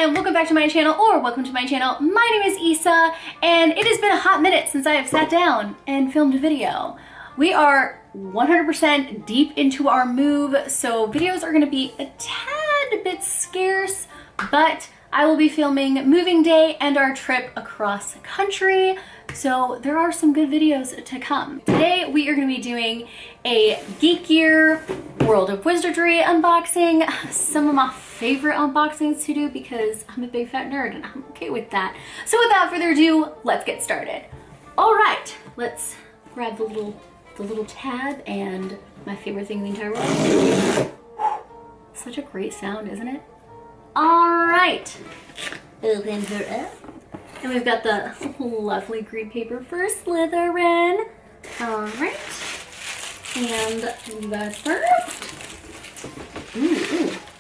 and welcome back to my channel, or welcome to my channel. My name is Isa, and it has been a hot minute since I have sat down and filmed a video. We are 100% deep into our move, so videos are going to be a tad bit scarce, but I will be filming moving day and our trip across the country, so there are some good videos to come. Today we are going to be doing a Geek Gear World of Wizardry unboxing, some of my favorite unboxings to do because I'm a big fat nerd and I'm okay with that. So without further ado, let's get started. All right, let's grab the little tab and my favorite thing in the entire world. Such a great sound, isn't it? All right, open her up. And we've got the lovely green paper for Slytherin. All right, and the first.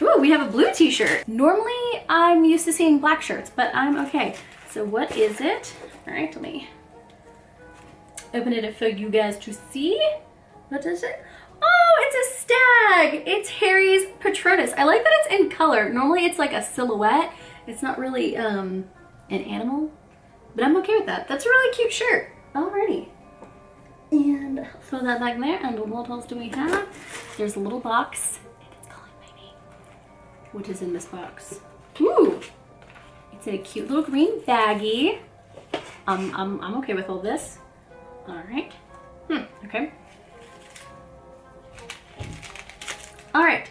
Ooh, we have a blue t-shirt. Normally, I'm used to seeing black shirts, but I'm okay. So what is it? All right, let me open it for you guys to see. What is it? Oh, it's a stag. It's Harry's Patronus. I like that it's in color. Normally it's like a silhouette. It's not really an animal, but I'm okay with that. That's a really cute shirt. Alrighty. And throw that back there. And what else do we have? There's a little box. And it's calling my name. What is in this box? Ooh! It's in a cute little green baggie. I'm okay with all this. Alright. Okay. Alright.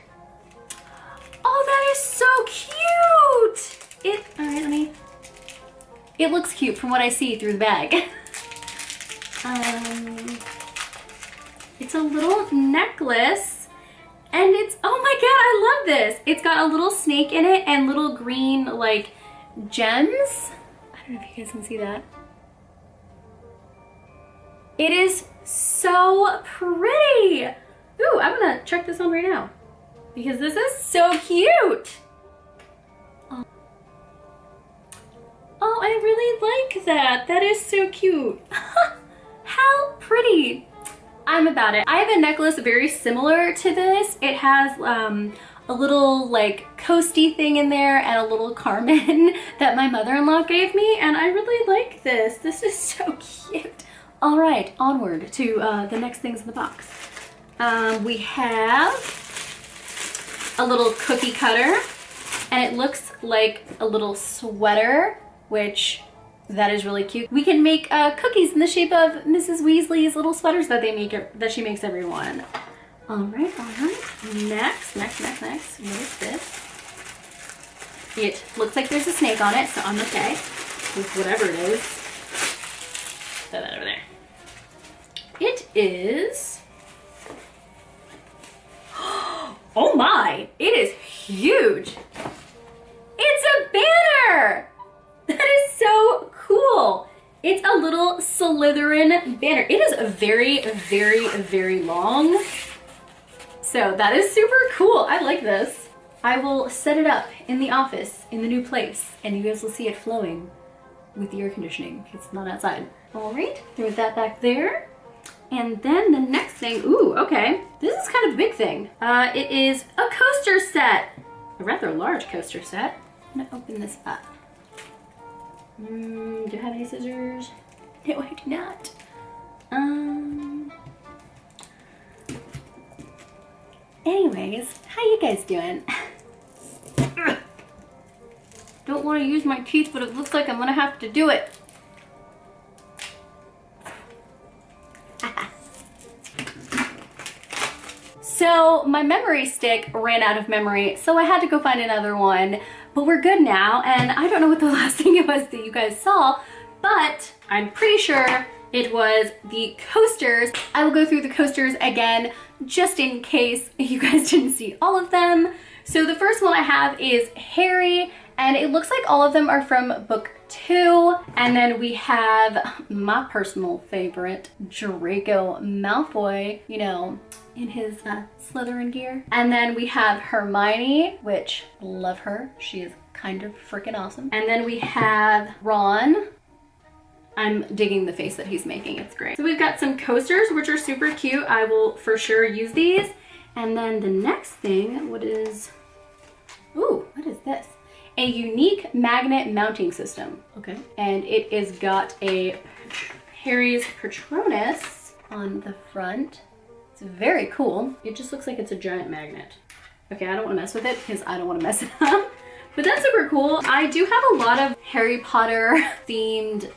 Oh, that is so cute! Alright, it looks cute from what I see through the bag. It's a little necklace, and it's, oh my god, I love this! It's got a little snake in it and little green, like, gems. I don't know if you guys can see that. It is so pretty! Ooh, I'm gonna check this on right now because this is so cute. Oh, I really like that. That is so cute. How pretty. I'm about it. I have a necklace very similar to this. It has a little like coasty thing in there and a little Carmen that my mother-in-law gave me, and I really like this. This is so cute. All right, onward to the next things in the box. We have a little cookie cutter, and it looks like a little sweater, which that is really cute. We can make cookies in the shape of Mrs. Weasley's little sweaters that she makes everyone. All right. Next. What is this? It looks like there's a snake on it, so I'm okay with whatever it is. Throw that over there. It is. Oh my! It is huge. It's a banner. That is so cool. It's a little Slytherin banner. It is very, very, very long. So that is super cool. I like this. I will set it up in the office in the new place, and you guys will see it flowing with the air conditioning. It's not outside. All right, throw that back there. And then the next thing, ooh, okay. This is kind of a big thing. It is a coaster set. A rather large coaster set. I'm gonna open this up. Do I have any scissors? No, I do not. Anyways, how you guys doing? Don't want to use my teeth, but it looks like I'm gonna have to do it. So my memory stick ran out of memory, so I had to go find another one, but we're good now, and I don't know what the last thing it was that you guys saw, but I'm pretty sure it was the coasters. I will go through the coasters again, just in case you guys didn't see all of them. So the first one I have is Harry, and it looks like all of them are from book 2. And then we have my personal favorite, Draco Malfoy, you know, in his Slytherin gear. And then we have Hermione, which love her. She is kind of freaking awesome. And then we have Ron. I'm digging the face that he's making. It's great. So we've got some coasters, which are super cute. I will for sure use these. And then the next thing, what is this? a unique magnet mounting system. Okay. And it is got a Harry's Patronus on the front. It's very cool. It just looks like it's a giant magnet. Okay, I don't want to mess with it because I don't want to mess it up. But that's super cool. I do have a lot of Harry Potter themed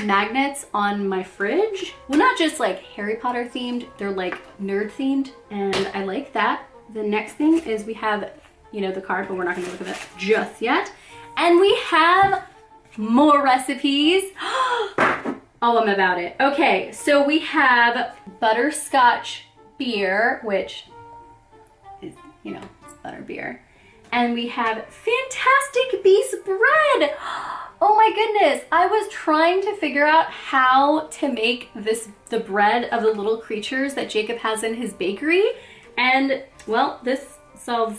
magnets on my fridge. Well, not just like Harry Potter themed, they're like nerd themed, and I like that. The next thing is we have, you know, the card, but we're not gonna look at it just yet. And we have more recipes. Oh, I'm about it. Okay, so we have butterscotch beer, which is, you know, it's butter beer. And we have Fantastic Beasts bread. Oh my goodness. I was trying to figure out how to make the bread of the little creatures that Jacob has in his bakery. And well, this solves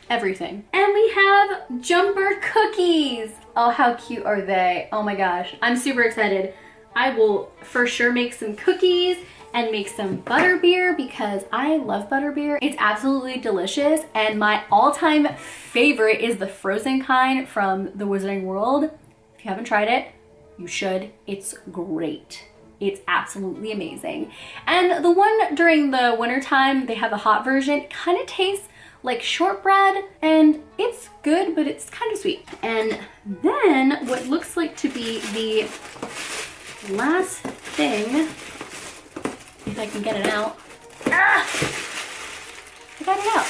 everything. And we have jumper cookies. Oh, how cute are they? Oh my gosh. I'm super excited. I will for sure make some cookies and make some butterbeer because I love butterbeer. It's absolutely delicious, and my all-time favorite is the frozen kind from the Wizarding World. If you haven't tried it, you should. It's great. It's absolutely amazing. And the one during the winter time, they have a hot version. It kind of tastes like shortbread, and it's good, but it's kind of sweet. And then what looks like to be the last thing, if I can get it out. Ah! I got it out.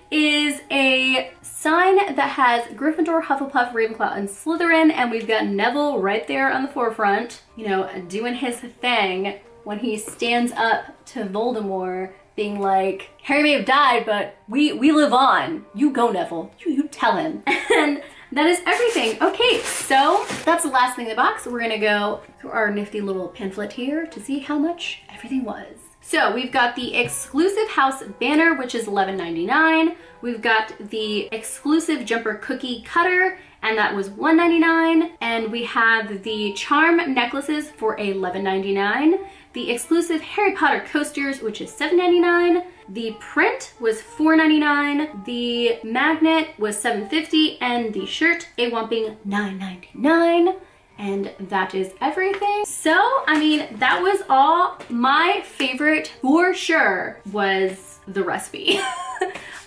Is a sign that has Gryffindor, Hufflepuff, Ravenclaw, and Slytherin, and we've got Neville right there on the forefront, you know, doing his thing when he stands up to Voldemort, being like, Harry may have died, but we live on. You go, Neville. You tell him. And that is everything. Okay, so that's the last thing in the box. We're gonna go through our nifty little pamphlet here to see how much everything was. So we've got the exclusive house banner, which is $11.99. We've got the exclusive jumper cookie cutter, and that was $1.99. And we have the charm necklaces for $11.99. The exclusive Harry Potter coasters, which is $7.99. The print was $4.99. The magnet was $7.50, and the shirt a whopping $9.99. And that is everything. So, I mean, that was all. My favorite for sure was the recipe.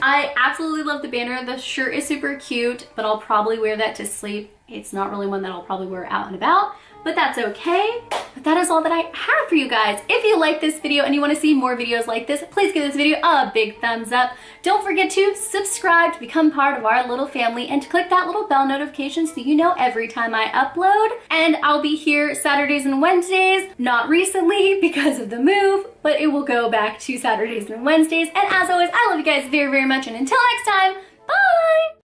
I absolutely love the banner. The shirt is super cute, but I'll probably wear that to sleep. It's not really one that I'll probably wear out and about, but that's okay. But that is all that I have for you guys. If you like this video and you want to see more videos like this, please give this video a big thumbs up. Don't forget to subscribe to become part of our little family and to click that little bell notification so you know every time I upload. And I'll be here Saturdays and Wednesdays, not recently because of the move, but it will go back to Saturdays and Wednesdays. And as always, I love you guys very, very much. And until next time,